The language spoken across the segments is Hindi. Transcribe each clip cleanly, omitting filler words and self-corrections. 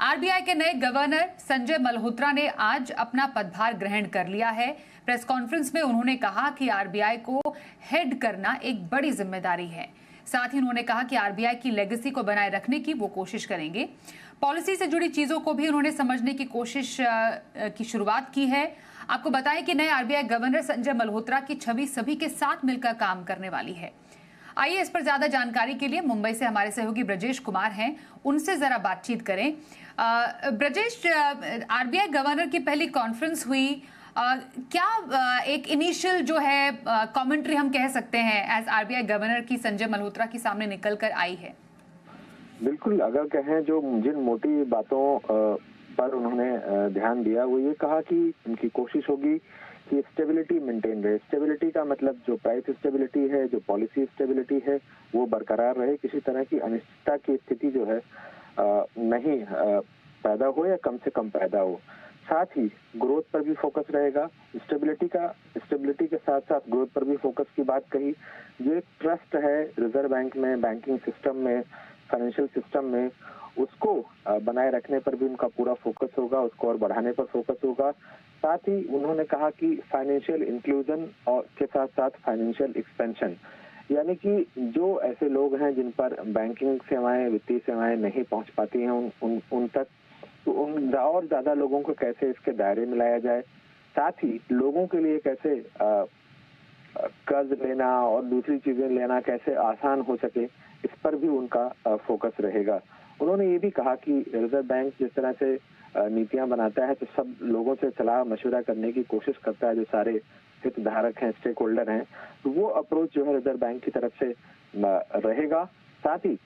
आरबीआई के नए गवर्नर संजय मल्होत्रा ने आज अपना पदभार ग्रहण कर लिया है। प्रेस कॉन्फ्रेंस में उन्होंने कहा कि आरबीआई को हेड करना एक बड़ी जिम्मेदारी है। साथ ही उन्होंने कहा कि आरबीआई की लेगेसी को बनाए रखने की वो कोशिश करेंगे। पॉलिसी से जुड़ी चीजों को भी उन्होंने समझने की कोशिश की शुरुआत की है। आपको बताएं कि नए आरबीआई गवर्नर संजय मल्होत्रा की छवि सभी के साथ मिलकर काम करने वाली है। आइए इस पर ज्यादा जानकारी के लिए मुंबई से हमारे सहयोगी ब्रजेश कुमार हैं, उनसे जरा बातचीत करें। ब्रजेश, आरबीआई गवर्नर की पहली कॉन्फ्रेंस हुई, क्या एक इनिशियल जो है कमेंट्री हम कह सकते हैं एज आरबीआई गवर्नर की संजय मल्होत्रा की सामने निकल कर आई है? बिल्कुल, अगर कहें जो जिन मोटी बातों पर उन्होंने ध्यान दिया, वो ये कहा कि उनकी कोशिश होगी कि स्टेबिलिटी मेंटेन रहे। स्टेबिलिटी का मतलब जो प्राइस स्टेबिलिटी है, जो पॉलिसी स्टेबिलिटी है, वो बरकरार रहे। किसी तरह की अनिश्चितता की स्थिति जो है नहीं पैदा हो या कम से कम पैदा हो। साथ ही ग्रोथ पर भी फोकस रहेगा। स्टेबिलिटी के साथ साथ ग्रोथ पर भी फोकस की बात कही। जो एक ट्रस्ट है रिजर्व बैंक में, बैंकिंग सिस्टम में, फाइनेंशियल सिस्टम में, उसको बनाए रखने पर भी उनका पूरा फोकस होगा, उसको और बढ़ाने पर फोकस होगा। साथ ही उन्होंने कहा कि फाइनेंशियल इंक्लूजन और के साथ साथ फाइनेंशियल एक्सपेंशन, यानी कि जो ऐसे लोग हैं जिन पर बैंकिंग सेवाएं, वित्तीय सेवाएं नहीं पहुंच पाती हैं उन तक, तो उन और ज्यादा लोगों को कैसे इसके दायरे में लाया जाए। साथ ही लोगों के लिए कैसे कर्ज लेना और दूसरी चीजें लेना कैसे आसान हो सके, इस पर भी उनका फोकस रहेगा। उन्होंने ये भी कहा कि रिजर्व बैंक जिस तरह से नीतियां बनाता है, तो सब लोगों से सलाह मशवरा करने की कोशिश करता है, जो सारे हितधारक हैं, स्टेक होल्डर हैं, तो वो अप्रोच जो है रिजर्व बैंक की तरफ से रहेगा। साथ ही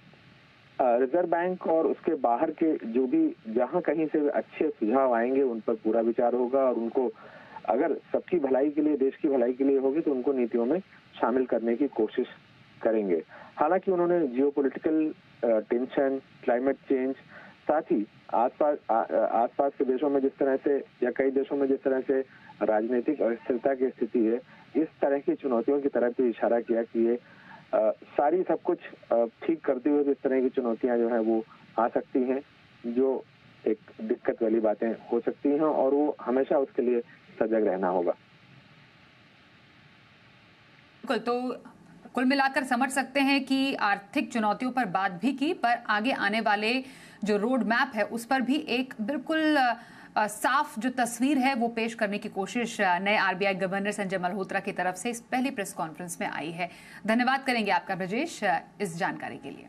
रिजर्व बैंक और उसके बाहर के जो भी जहां कहीं से अच्छे सुझाव आएंगे, उन पर पूरा विचार होगा और उनको अगर सबकी भलाई के लिए, देश की भलाई के लिए होगी, तो उनको नीतियों में शामिल करने की कोशिश करेंगे। हालांकि उन्होंने जियोपॉलिटिकल टेंशन, क्लाइमेट चेंज, साथ ही आसपास के देशों में जिस तरह से या कई देशों में जिस तरह से राजनीतिक अस्थिरता की स्थिति है, इस तरह की चुनौतियों की तरफ भी इशारा किया कि ये सारी सब कुछ ठीक करते हुए इस तरह की चुनौतियां जो है वो आ सकती हैं, जो एक दिक्कत वाली बातें हो सकती हैं, और वो हमेशा उसके लिए सजग रहना होगा। बिल्कुल, तो कुल मिलाकर समझ सकते हैं कि आर्थिक चुनौतियों पर बात भी की, पर आगे आने वाले जो रोड मैप है उस पर भी एक बिल्कुल साफ जो तस्वीर है वो पेश करने की कोशिश नए आरबीआई गवर्नर संजय मल्होत्रा की तरफ से इस पहली प्रेस कॉन्फ्रेंस में आई है। धन्यवाद करेंगे आपका ब्रजेश इस जानकारी के लिए।